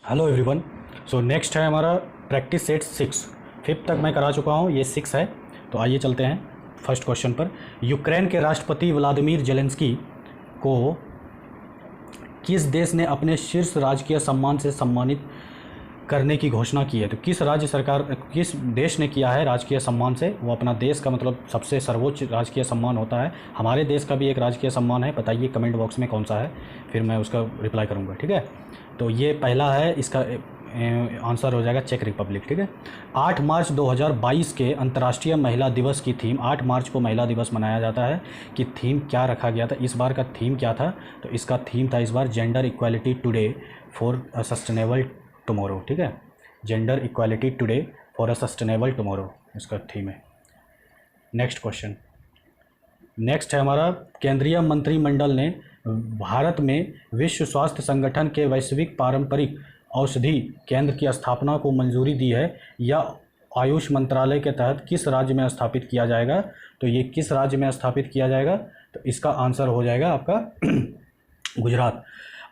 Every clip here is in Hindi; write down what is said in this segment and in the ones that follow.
Hello everyone. सो नेक्स्ट है हमारा प्रैक्टिस सेट 6। फिफ्थ तक मैं करा चुका हूँ, ये 6 है। तो आइए चलते हैं फर्स्ट क्वेश्चन पर। यूक्रेन के राष्ट्रपति व्लादिमीर जेलेंस्की को किस देश ने अपने शीर्ष राजकीय सम्मान से सम्मानित करने की घोषणा की है? तो किस देश ने किया है राजकीय सम्मान से? वो अपना देश का मतलब सबसे सर्वोच्च राजकीय सम्मान होता है। हमारे देश का भी एक राजकीय सम्मान है, बताइए कमेंट बॉक्स में कौन सा है, फिर मैं उसका रिप्लाई करूँगा। ठीक है, तो ये पहला है, इसका आंसर हो जाएगा चेक रिपब्लिक। ठीक है, 8 मार्च 2022 के अंतर्राष्ट्रीय महिला दिवस की थीम, 8 मार्च को महिला दिवस मनाया जाता है, कि थीम क्या रखा गया था? इस बार का थीम क्या था? तो इसका थीम था इस बार gender equality today for a sustainable tomorrow. ठीक है, gender equality today for a sustainable tomorrow इसका थीम है। नेक्स्ट क्वेश्चन, नेक्स्ट है हमारा, केंद्रीय मंत्रिमंडल ने भारत में विश्व स्वास्थ्य संगठन के वैश्विक पारंपरिक औषधि केंद्र की स्थापना को मंजूरी दी है, या आयुष मंत्रालय के तहत किस राज्य में स्थापित किया जाएगा? तो ये किस राज्य में स्थापित किया जाएगा? तो इसका आंसर हो जाएगा आपका गुजरात।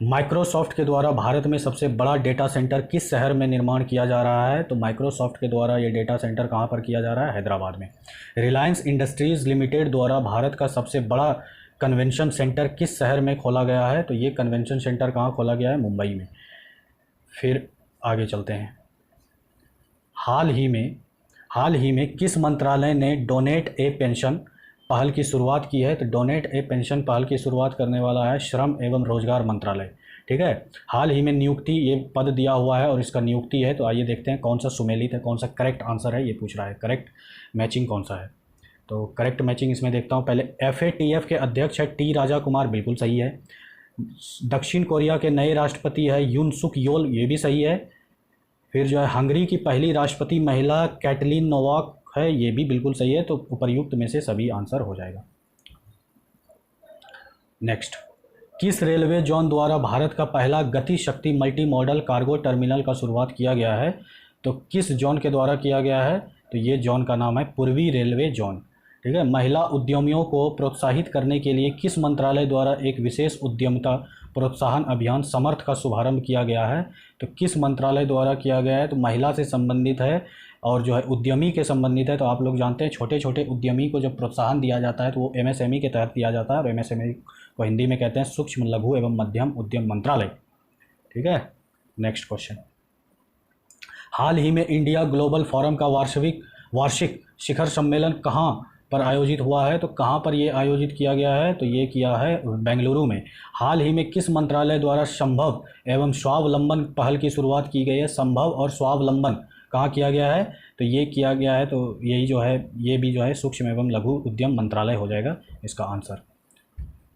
माइक्रोसॉफ्ट के द्वारा भारत में सबसे बड़ा डेटा सेंटर किस शहर में निर्माण किया जा रहा है? तो माइक्रोसॉफ्ट के द्वारा ये डेटा सेंटर कहाँ पर किया जा रहा है? हैदराबाद में। रिलायंस इंडस्ट्रीज़ लिमिटेड द्वारा भारत का सबसे बड़ा कन्वेंशन सेंटर किस शहर में खोला गया है? तो ये कन्वेंशन सेंटर कहाँ खोला गया है? मुंबई में। फिर आगे चलते हैं, हाल ही में किस मंत्रालय ने डोनेट ए पेंशन पहल की शुरुआत की है? तो डोनेट ए पेंशन पहल की शुरुआत करने वाला है श्रम एवं रोजगार मंत्रालय। ठीक है, हाल ही में नियुक्ति, ये पद दिया हुआ है और इसका नियुक्ति है। तो आइए देखते हैं कौन सा सुमेलित है, कौन सा करेक्ट आंसर है, ये पूछ रहा है। करेक्ट मैचिंग कौन सा है? तो करेक्ट मैचिंग इसमें देखता हूँ। पहले FATF के अध्यक्ष है टी राजा कुमार, बिल्कुल सही है। दक्षिण कोरिया के नए राष्ट्रपति है यून सुक योल, ये भी सही है। फिर जो है हंगरी की पहली राष्ट्रपति महिला कैटलिन नोवाक है, ये भी बिल्कुल सही है। तो उपर्युक्त में से सभी आंसर हो जाएगा। नेक्स्ट, किस रेलवे जोन द्वारा भारत का पहला गति शक्ति मल्टी मॉडल कार्गो टर्मिनल का शुरुआत किया गया है? तो किस जोन के द्वारा किया गया है? तो ये जोन का नाम है पूर्वी रेलवे जोन। ठीक है, महिला उद्यमियों को प्रोत्साहित करने के लिए किस मंत्रालय द्वारा एक विशेष उद्यमिता प्रोत्साहन अभियान समर्थ का शुभारंभ किया गया है? तो किस मंत्रालय द्वारा किया गया है? तो महिला से संबंधित है और जो है उद्यमी के संबंधित है। तो आप लोग जानते हैं छोटे छोटे उद्यमी को जब प्रोत्साहन दिया जाता है तो वो MSME के तहत दिया जाता है, और MSME को हिंदी में कहते हैं सूक्ष्म लघु एवं मध्यम उद्यम मंत्रालय। ठीक है, नेक्स्ट क्वेश्चन, हाल ही में इंडिया ग्लोबल फोरम का वार्षिक शिखर सम्मेलन कहाँ पर आयोजित हुआ है? तो कहाँ पर ये आयोजित किया गया है? तो ये किया है बेंगलुरु में। हाल ही में किस मंत्रालय द्वारा संभव एवं स्वावलंबन पहल की शुरुआत की गई है? संभव और स्वावलंबन कहाँ किया गया है? तो ये किया गया है, तो यही जो है, ये भी जो है सूक्ष्म एवं लघु उद्यम मंत्रालय हो जाएगा इसका आंसर।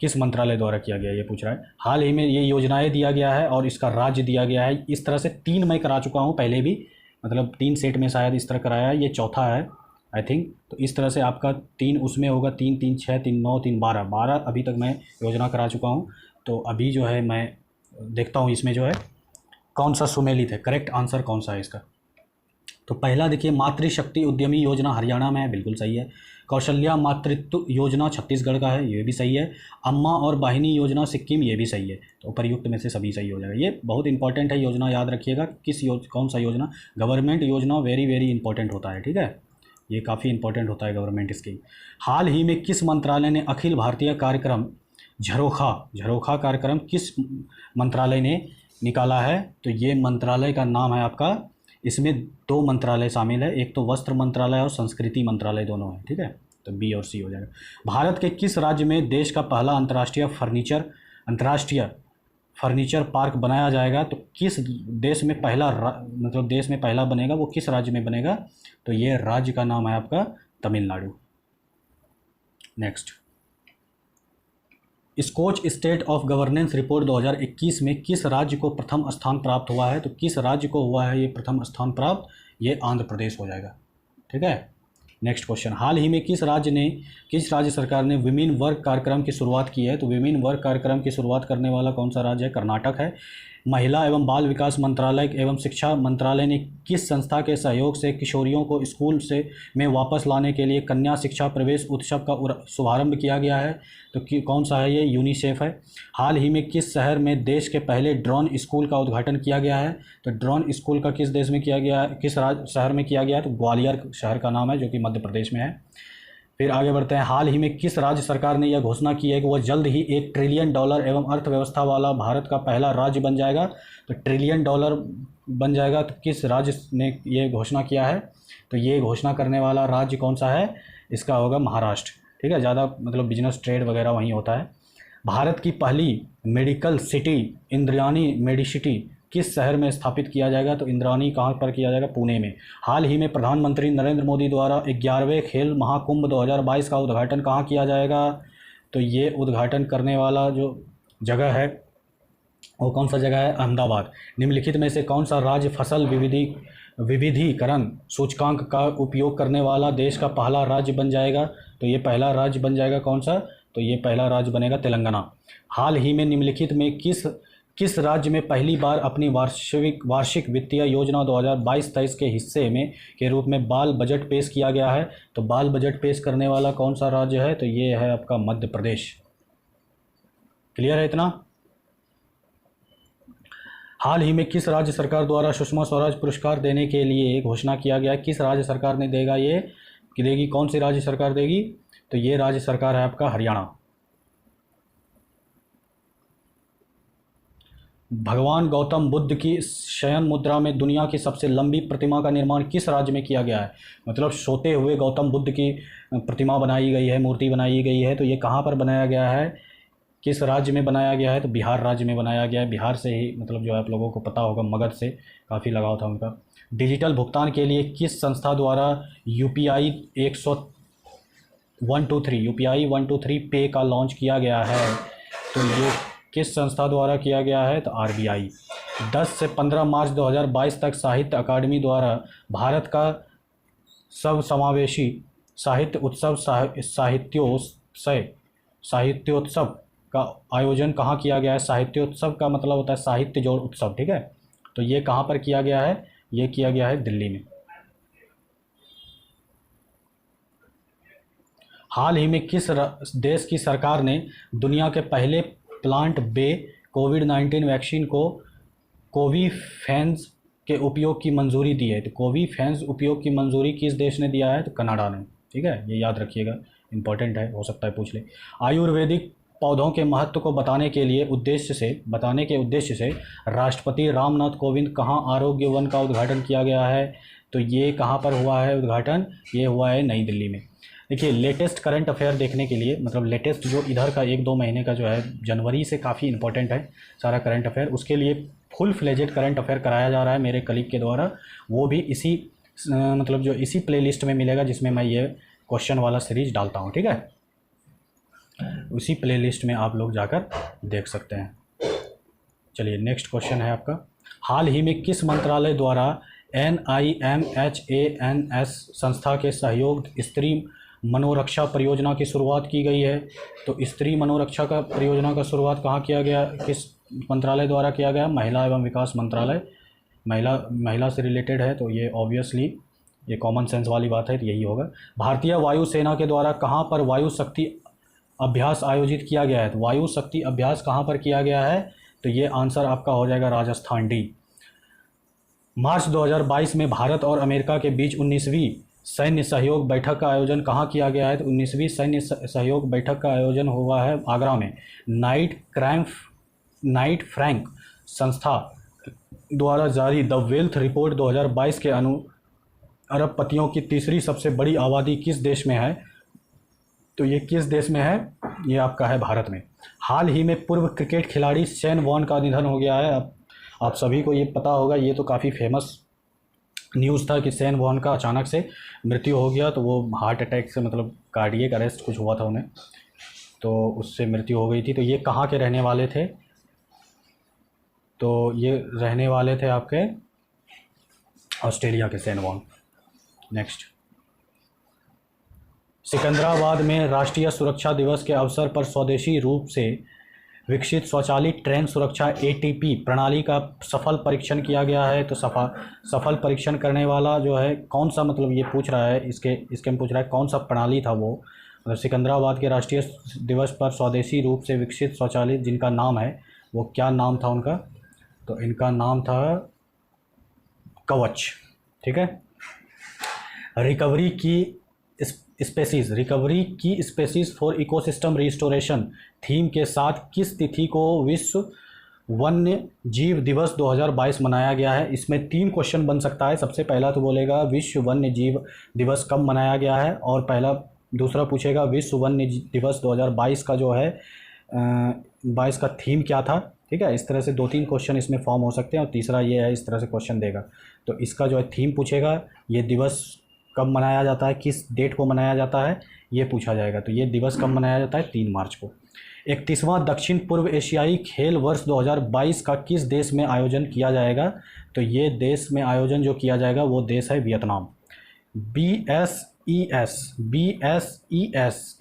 किस मंत्रालय द्वारा किया गया ये पूछ रहा है। हाल ही में ये योजनाएं दिया गया है और इसका राज्य दिया गया है। इस तरह से 3 मैं करा चुका हूँ पहले भी, मतलब 3 सेट में शायद इस तरह कराया है, ये चौथा है आई थिंक। तो इस तरह से आपका 3 उसमें होगा, 3 3 6 3 9 3 12 अभी तक मैं योजना करा चुका हूँ। तो अभी जो है मैं देखता हूँ इसमें जो है कौन सा सुमेलित है, करेक्ट आंसर कौन सा है इसका। तो पहला देखिए, मातृशक्ति उद्यमी योजना हरियाणा में है, बिल्कुल सही है। कौशल्या मातृत्व योजना छत्तीसगढ़ का है, ये भी सही है। अम्मा और वाहिनी योजना सिक्किम, ये भी सही है। तो उपर्युक्त में से सभी सही हो जाएगा। ये बहुत इंपॉर्टेंट है योजना, याद रखिएगा। कौन सा योजना? गवर्नमेंट योजना वेरी वेरी इंपॉर्टेंट होता है। ठीक है, ये काफ़ी इंपॉर्टेंट होता है गवर्नमेंट स्कीम। हाल ही में किस मंत्रालय ने अखिल भारतीय कार्यक्रम झरोखा कार्यक्रम किस मंत्रालय ने निकाला है? तो ये मंत्रालय का नाम है आपका, इसमें 2 मंत्रालय शामिल है, एक तो वस्त्र मंत्रालय और संस्कृति मंत्रालय, दोनों है। ठीक है, तो B और C हो जाएगा। भारत के किस राज्य में देश का पहला अंतर्राष्ट्रीय फर्नीचर पार्क बनाया जाएगा? तो किस देश में पहला मतलब देश में पहला बनेगा, वो किस राज्य में बनेगा? तो ये राज्य का नाम है आपका Tamil Nadu. Next, Scotch state of governance report 2021 में किस राज्य को प्रथम स्थान प्राप्त हुआ है? तो किस राज्य को हुआ है ये प्रथम स्थान प्राप्त? ये आंध्र प्रदेश हो जाएगा। ठीक है, नेक्स्ट क्वेश्चन, हाल ही में किस राज्य सरकार ने विमेन वर्क कार्यक्रम की शुरुआत की है? तो विमेन वर्क कार्यक्रम की शुरुआत करने वाला कौन सा राज्य है? कर्नाटक है। महिला एवं बाल विकास मंत्रालय एवं शिक्षा मंत्रालय ने किस संस्था के सहयोग से किशोरियों को स्कूल से में वापस लाने के लिए कन्या शिक्षा प्रवेश उत्सव का शुभारंभ किया गया है? तो कौन सा है ये? यूनिसेफ है। हाल ही में किस शहर में देश के पहले ड्रोन स्कूल का उद्घाटन किया गया है? तो ड्रोन स्कूल का किस देश में किया गया है, किस शहर में किया गया है? तो ग्वालियर शहर का नाम है, जो कि मध्य प्रदेश में है। फिर आगे बढ़ते हैं। हाल ही में किस राज्य सरकार ने यह घोषणा की है कि वह जल्द ही $1 ट्रिलियन एवं अर्थव्यवस्था वाला भारत का पहला राज्य बन जाएगा? तो $1 ट्रिलियन बन जाएगा। तो किस राज्य ने यह घोषणा किया है? तो ये घोषणा करने वाला राज्य कौन सा है? इसका होगा महाराष्ट्र। ठीक है, ज़्यादा मतलब बिजनेस ट्रेड वगैरह वहीं होता है। भारत की पहली मेडिकल सिटी इंद्रायणी मेडिसिटी किस शहर में स्थापित किया जाएगा? तो इंद्रायणी कहाँ पर किया जाएगा? पुणे में। हाल ही में प्रधानमंत्री नरेंद्र मोदी द्वारा 11वें खेल महाकुंभ 2022 का उद्घाटन कहाँ किया जाएगा? तो ये उद्घाटन करने वाला जो जगह है वो कौन सा जगह है? अहमदाबाद। निम्नलिखित में से कौन सा राज्य फसल विविधीकरण सूचकांक का उपयोग करने वाला देश का पहला राज्य बन जाएगा? तो ये पहला राज्य बन जाएगा कौन सा? तो ये पहला राज्य बनेगा तेलंगाना। हाल ही में निम्नलिखित में किस राज्य में पहली बार अपनी वार्षिक वित्तीय योजना 2022-23 के हिस्से में के रूप में बाल बजट पेश किया गया है? तो बाल बजट पेश करने वाला कौन सा राज्य है? तो ये है आपका मध्य प्रदेश। क्लियर है इतना? हाल ही में किस राज्य सरकार द्वारा सुषमा स्वराज पुरस्कार देने के लिए घोषणा किया गया है? किस राज्य सरकार ने देगा ये कि देगी? कौन सी राज्य सरकार देगी? तो ये राज्य सरकार है आपका हरियाणा। भगवान गौतम बुद्ध की शयन मुद्रा में दुनिया की सबसे लंबी प्रतिमा का निर्माण किस राज्य में किया गया है? मतलब सोते हुए गौतम बुद्ध की प्रतिमा बनाई गई है, मूर्ति बनाई गई है। तो ये कहाँ पर बनाया गया है, किस राज्य में बनाया गया है? तो बिहार राज्य में बनाया गया है। बिहार से ही मतलब जो है आप लोगों को पता होगा, मगध से काफ़ी लगाव था उनका। डिजिटल भुगतान के लिए किस संस्था द्वारा UPI 123 पे का लॉन्च किया गया है? तो ये किस संस्था द्वारा किया गया है? तो RBI। 10 से 15 मार्च 2022 तक साहित्य अकादमी द्वारा भारत का सर्वसमावेशी साहित्य उत्सव साहित्योत्सव का आयोजन कहाँ किया गया है? साहित्योत्सव का मतलब होता है साहित्य जोड़ उत्सव। ठीक है, तो ये कहाँ पर किया गया है? ये किया गया है दिल्ली में। हाल ही में किस देश की सरकार ने दुनिया के पहले प्लांट बे कोविड-19 वैक्सीन को कोवीफैक्स के उपयोग की मंजूरी दी है? तो कोवीफैक्स उपयोग की मंजूरी किस देश ने दिया है? तो कनाडा ने। ठीक है, ये याद रखिएगा, इंपॉर्टेंट है, हो सकता है पूछ ले। आयुर्वेदिक पौधों के महत्व को बताने के उद्देश्य से राष्ट्रपति रामनाथ कोविंद कहाँ आरोग्य वन का उद्घाटन किया गया है? तो ये कहाँ पर हुआ है उद्घाटन? ये हुआ है नई दिल्ली में। देखिए, लेटेस्ट करंट अफेयर देखने के लिए, मतलब लेटेस्ट जो इधर का 1-2 महीने का जो है, जनवरी से काफ़ी इंपॉर्टेंट है सारा करंट अफेयर, उसके लिए फुल फ्लेजेड करंट अफेयर कराया जा रहा है मेरे कलीग के द्वारा। वो भी इसी मतलब जो इसी प्लेलिस्ट में मिलेगा जिसमें मैं ये क्वेश्चन वाला सीरीज डालता हूँ। ठीक है, उसी प्लेलिस्ट में आप लोग जाकर देख सकते हैं। चलिए, नेक्स्ट क्वेश्चन है आपका। हाल ही में किस मंत्रालय द्वारा NIMHANS संस्था के सहयोग स्त्री मनोरक्षा परियोजना की शुरुआत की गई है? तो स्त्री मनोरक्षा का परियोजना का शुरुआत कहाँ किया गया, किस मंत्रालय द्वारा किया गया? महिला एवं विकास मंत्रालय। महिला से रिलेटेड है, तो ये ऑब्वियसली ये कॉमन सेंस वाली बात है, तो यही होगा। भारतीय वायुसेना के द्वारा कहाँ पर वायु शक्ति अभ्यास आयोजित किया गया है? तो वायु शक्ति अभ्यास कहाँ पर किया गया है? तो ये आंसर आपका हो जाएगा राजस्थान डी। मार्च 2022 में भारत और अमेरिका के बीच 19वीं सैन्य सहयोग बैठक का आयोजन कहाँ किया गया है? तो 19वीं सैन्य सहयोग बैठक का आयोजन हुआ है आगरा में। नाइट फ्रैंक संस्था द्वारा जारी द वेल्थ रिपोर्ट 2022 के अरबपतियों की तीसरी सबसे बड़ी आबादी किस देश में है? तो ये किस देश में है? ये आपका है भारत में। हाल ही में पूर्व क्रिकेट खिलाड़ी शेन वॉर्न का निधन हो गया है। आप सभी को ये पता होगा, ये तो काफ़ी फेमस न्यूज़ था कि शेन वॉर्न का अचानक से मृत्यु हो गया। तो वो हार्ट अटैक से, मतलब कार्डियक अरेस्ट कुछ हुआ था उन्हें, तो उससे मृत्यु हो गई थी। तो ये कहाँ के रहने वाले थे? तो ये रहने वाले थे आपके ऑस्ट्रेलिया के, शेन वॉर्न। नेक्स्ट, सिकंदराबाद में राष्ट्रीय सुरक्षा दिवस के अवसर पर स्वदेशी रूप से विकसित स्वचालित ट्रेन सुरक्षा एटीपी प्रणाली का सफल परीक्षण किया गया है। तो सफल परीक्षण करने वाला जो है कौन सा, मतलब ये पूछ रहा है, इसके में पूछ रहा है कौन सा प्रणाली था वो। मतलब सिकंदराबाद के राष्ट्रीय दिवस पर स्वदेशी रूप से विकसित स्वचालित जिनका नाम है वो क्या नाम था उनका, तो इनका नाम था कवच। ठीक है। रिकवरी की species for ecosystem restoration theme के साथ किस तिथि को विश्व वन्य जीव दिवस 2022 मनाया गया है। इसमें 3 क्वेश्चन बन सकता है। सबसे पहला तो बोलेगा विश्व वन्य जीव दिवस कब मनाया गया है, और दूसरा पूछेगा विश्व वन्य दिवस 2022 का जो है 22 का थीम क्या था। ठीक है। इस तरह से 2-3 क्वेश्चन इसमें फॉर्म हो सकते हैं, और तीसरा ये है, इस तरह से क्वेश्चन देगा। तो इसका जो है थीम पूछेगा, ये दिवस कब मनाया जाता है, किस डेट को मनाया जाता है, ये पूछा जाएगा। तो ये दिवस कब मनाया जाता है, 3 मार्च को। 31वां दक्षिण पूर्व एशियाई खेल वर्ष 2022 का किस देश में आयोजन किया जाएगा। तो ये देश में आयोजन जो किया जाएगा वो देश है वियतनाम। BSES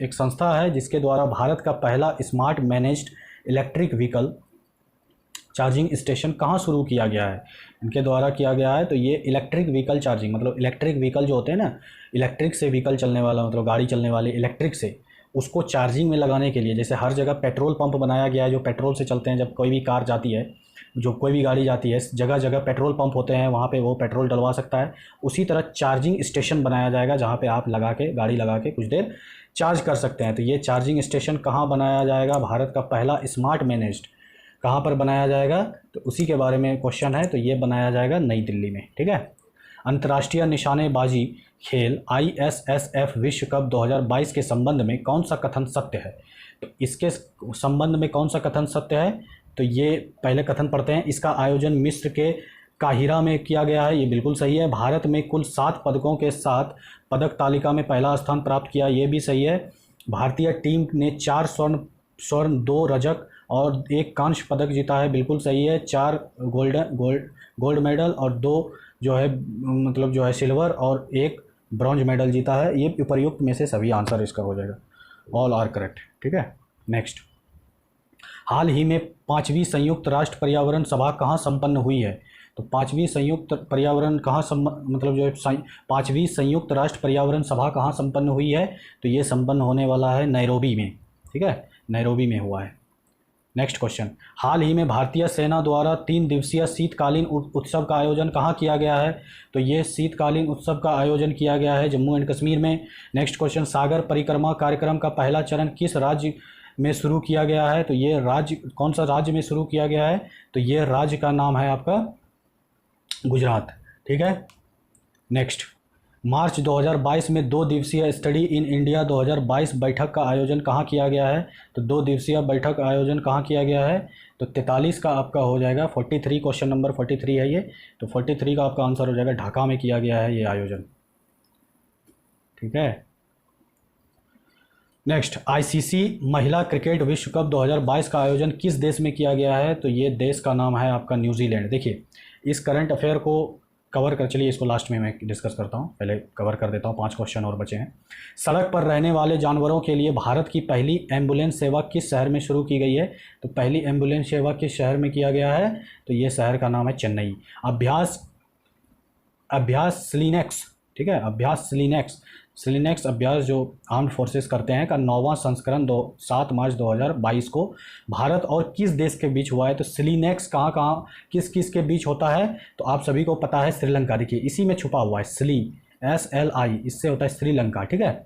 एक संस्था है जिसके द्वारा भारत का पहला smart managed electric vehicle charging station कहाँ शुरू किया गया है, इनके द्वारा किया गया है। तो ये इलेक्ट्रिक व्हीकल चार्जिंग, मतलब इलेक्ट्रिक व्हीकल जो होते हैं ना, इलेक्ट्रिक से व्हीकल चलने वाला, मतलब गाड़ी चलने वाली इलेक्ट्रिक से, उसको चार्जिंग में लगाने के लिए, जैसे हर जगह पेट्रोल पंप बनाया गया है जो पेट्रोल से चलते हैं। जब कोई भी कार जाती है, जो कोई भी गाड़ी जाती है, जगह जगह पेट्रोल पंप होते हैं, वहाँ पे वो पेट्रोल डलवा सकता है। उसी तरह चार्जिंग स्टेशन बनाया जाएगा जहाँ पे आप गाड़ी लगा के कुछ देर चार्ज कर सकते हैं। तो ये चार्जिंग स्टेशन कहाँ बनाया जाएगा, भारत का पहला स्मार्ट मैनेज्ड कहाँ पर बनाया जाएगा, तो उसी के बारे में क्वेश्चन है। तो ये बनाया जाएगा नई दिल्ली में। ठीक है। अंतर्राष्ट्रीय निशानेबाजी खेल ISSF विश्व कप 2022 के संबंध में कौन सा कथन सत्य है। तो इसके संबंध में कौन सा कथन सत्य है, तो ये पहले कथन पढ़ते हैं। इसका आयोजन मिस्र के काहिरा में किया गया है, ये बिल्कुल सही है। भारत में कुल 7 पदकों के साथ पदक तालिका में पहला स्थान प्राप्त किया, ये भी सही है। भारतीय टीम ने 4 स्वर्ण 2 रजक और 1 कांस्य पदक जीता है, बिल्कुल सही है। 4 गोल्ड मेडल और 2 जो है मतलब जो है सिल्वर और 1 ब्रॉन्ज मेडल जीता है। ये उपर्युक्त में से सभी आंसर इसका हो जाएगा, ऑल आर करेक्ट। ठीक है। नेक्स्ट, हाल ही में 5वीं संयुक्त राष्ट्र पर्यावरण सभा कहाँ संपन्न हुई है। तो 5वीं संयुक्त पर्यावरण कहाँ मतलब जो है 5वीं संयुक्त राष्ट्र पर्यावरण सभा कहाँ संपन्न हुई है, तो ये संपन्न होने वाला है नैरोबी में। ठीक है, नैरोबी में हुआ है। नेक्स्ट क्वेश्चन, हाल ही में भारतीय सेना द्वारा 3 दिवसीय शीतकालीन उत्सव का आयोजन कहाँ किया गया है। तो ये शीतकालीन उत्सव का आयोजन किया गया है जम्मू एंड कश्मीर में। नेक्स्ट क्वेश्चन, सागर परिक्रमा कार्यक्रम का पहला चरण किस राज्य में शुरू किया गया है। तो ये राज्य कौन सा राज्य में शुरू किया गया है, तो ये राज्य का नाम है आपका गुजरात। ठीक है। नेक्स्ट, मार्च 2022 में 2 दिवसीय स्टडी इन इंडिया 2022 बैठक का आयोजन कहाँ किया गया है। तो 2 दिवसीय बैठक आयोजन कहाँ किया गया है, तो 43 का आपका हो जाएगा 43, क्वेश्चन नंबर 43 है ये। तो 43 का आपका आंसर हो जाएगा, ढाका में किया गया है ये आयोजन। ठीक है। नेक्स्ट, ICC महिला क्रिकेट विश्व कप 2022 का आयोजन किस देश में किया गया है। तो ये देश का नाम है आपका न्यूजीलैंड। देखिए, इस करंट अफेयर को कवर कर, चलिए इसको लास्ट में मैं डिस्कस करता हूँ, पहले कवर कर देता हूँ, 5 क्वेश्चन और बचे हैं। सड़क पर रहने वाले जानवरों के लिए भारत की पहली एम्बुलेंस सेवा किस शहर में शुरू की गई है। तो पहली एम्बुलेंस सेवा किस शहर में किया गया है, तो ये शहर का नाम है चेन्नई। अभ्यास स्लिनेक्स। ठीक है, अभ्यास स्लिनेक्स अभ्यास जो आर्म्ड फोर्सेस करते हैं का 9वां संस्करण 7 मार्च 2022 को भारत और किस देश के बीच हुआ है। तो स्लिनेक्स कहाँ किस किस के बीच होता है, तो आप सभी को पता है श्रीलंका। देखिए इसी में छुपा हुआ है स्ली, SLI, इससे होता है श्रीलंका। ठीक है,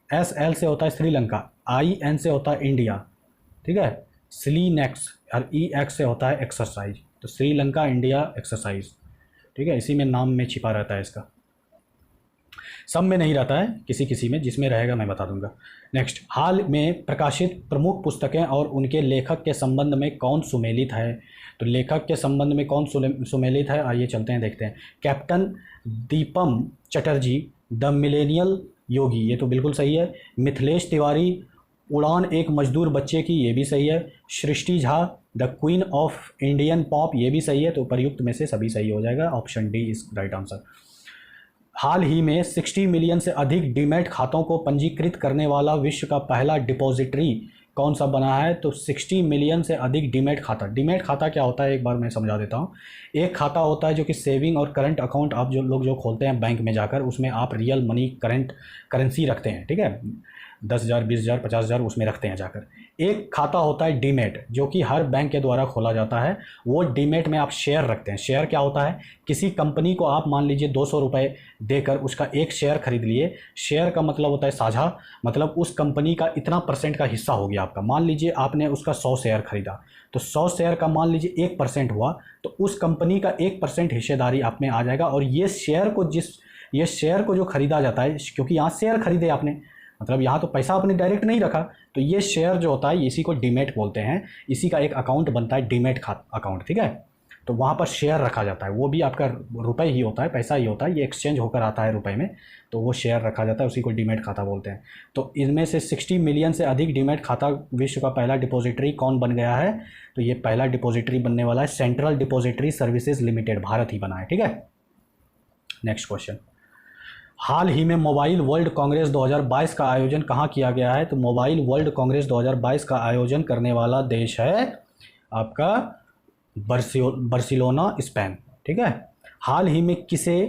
SL से होता है श्रीलंका, IN से होता है इंडिया। ठीक है, स्लिनेक्स और EX से होता है एक्सरसाइज। तो श्रीलंका इंडिया एक्सरसाइज। ठीक है, इसी में नाम में छिपा रहता है इसका, सब में नहीं रहता है, किसी किसी में, जिसमें रहेगा मैं बता दूंगा। नेक्स्ट, हाल में प्रकाशित प्रमुख पुस्तकें और उनके लेखक के संबंध में कौन सुमेलित है। तो लेखक के संबंध में कौन सुमेलित है, आइए चलते हैं देखते हैं। Captain Deepam Chatterjee, the millennial yogi, ये तो बिल्कुल सही है। मिथिलेश तिवारी, उड़ान एक मजदूर बच्चे की, ये भी सही है। Srishti Jha, the queen of Indian pop, ये भी सही है। तो प्रयुक्त में से सभी सही हो जाएगा, option D is right answer. हाल ही में 60 मिलियन से अधिक डीमैट खातों को पंजीकृत करने वाला विश्व का पहला डिपॉजिटरी कौन सा बना है, तो 60 मिलियन से अधिक डीमैट खाता। डीमैट खाता क्या होता है एक बार मैं समझा देता हूँ। एक खाता होता है जो कि सेविंग और करंट अकाउंट आप जो लोग जो खोलते हैं बैंक में जाकर, उसमें आप रियल मनी करंट करेंसी रखते हैं, ठीक है, 10,000 20,000 50,000 उसमें रखते हैं जाकर। एक खाता होता है डीमैट जो कि हर बैंक के द्वारा खोला जाता है। वो डीमैट में आप शेयर रखते हैं। शेयर क्या होता है, किसी कंपनी को आप मान लीजिए 200 रुपये देकर उसका एक शेयर खरीद लिए। शेयर का मतलब होता है साझा, मतलब उस कंपनी का इतना % का हिस्सा हो गया आपका। मान लीजिए आपने उसका 100 शेयर खरीदा, तो 100 शेयर का मान लीजिए 1% हुआ, तो उस कंपनी का 1% हिस्सेदारी आप में आ जाएगा। और ये शेयर को जो खरीदा जाता है, क्योंकि यहाँ शेयर खरीदे आपने, मतलब यहाँ तो पैसा आपने डायरेक्ट नहीं रखा, तो ये शेयर जो होता है इसी को डीमैट बोलते हैं। इसी का एक अकाउंट बनता है डीमैट अकाउंट, ठीक है। तो वहाँ पर शेयर रखा जाता है, वो भी आपका रुपए ही होता है, पैसा ही होता है, ये एक्सचेंज होकर आता है रुपए में, तो वो शेयर रखा जाता है, उसी को डीमैट खाता बोलते हैं। तो इनमें से 60 मिलियन से अधिक डीमैट खाता विश्व का पहला डिपॉजिटरी कौन बन गया है, तो ये पहला डिपॉजिटरी बनने वाला है central depository services limited, Bharat ही बना है, ठीक है। नेक्स्ट क्वेश्चन, हाल ही में मोबाइल वर्ल्ड कांग्रेस 2022 का आयोजन कहाँ किया गया है, तो मोबाइल वर्ल्ड कांग्रेस 2022 का आयोजन करने वाला देश है आपका बार्सिलोना, स्पेन, ठीक है। हाल ही में किसे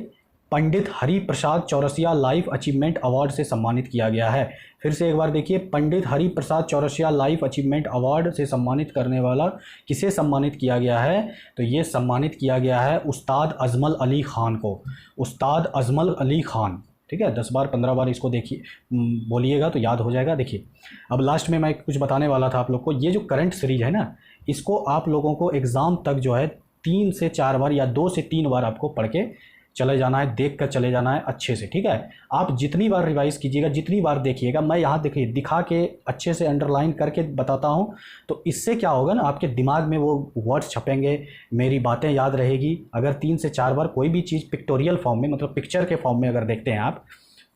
पंडित Hari Prasad Chaurasia life achievement award से सम्मानित किया गया है। फिर से एक बार देखिए, पंडित Hari Prasad Chaurasia life achievement award से सम्मानित करने वाला किसे सम्मानित किया गया है, तो ये सम्मानित किया गया है उस्ताद अजमल अली ख़ान को। उस्ताद अजमल अली ख़ान, ठीक है। 10 बार 15 बार इसको देखिए, बोलिएगा तो याद हो जाएगा। देखिए अब लास्ट में मैं कुछ बताने वाला था आप लोग को। ये जो करंट सीरीज है ना, इसको आप लोगों को एग्ज़ाम तक जो है 3 से 4 बार या 2 से 3 बार आपको पढ़ के चले जाना है, देख कर चले जाना है अच्छे से, ठीक है। आप जितनी बार रिवाइज़ कीजिएगा, जितनी बार देखिएगा, मैं यहाँ देखिए दिखा के अच्छे से अंडरलाइन करके बताता हूँ, तो इससे क्या होगा ना, आपके दिमाग में वो वर्ड्स छपेंगे, मेरी बातें याद रहेगी। अगर 3 से 4 बार कोई भी चीज़ पिक्टोरियल फॉर्म में, मतलब पिक्चर के फॉर्म में अगर देखते हैं आप,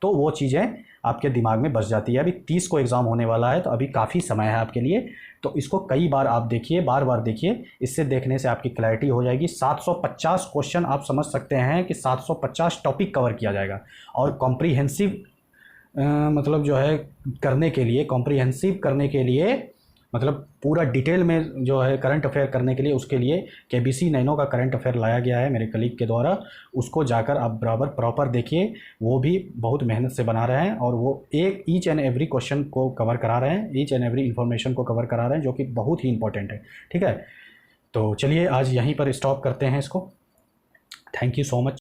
तो वो चीज़ें आपके दिमाग में बस जाती है। अभी 30 को एग्ज़ाम होने वाला है, तो अभी काफ़ी समय है आपके लिए, तो इसको कई बार आप देखिए, बार बार देखिए, इससे देखने से आपकी क्लैरिटी हो जाएगी। 750 क्वेश्चन आप समझ सकते हैं कि 750 टॉपिक कवर किया जाएगा। और कॉम्प्रीहेंसिव मतलब जो है करने के लिए, कॉम्प्रीहेंसिव करने के लिए, मतलब पूरा डिटेल में जो है करंट अफेयर करने के लिए, उसके लिए केबीसी नैनो का करंट अफेयर लाया गया है मेरे कलीग के द्वारा। उसको जाकर आप बराबर प्रॉपर देखिए, वो भी बहुत मेहनत से बना रहे हैं, और वो ईच एंड एवरी क्वेश्चन को कवर करा रहे हैं, ईच एंड एवरी इन्फॉर्मेशन को कवर करा रहे हैं, जो कि बहुत ही इंपॉर्टेंट है, ठीक है। तो चलिए आज यहीं पर स्टॉप करते हैं इसको। Thank you so much.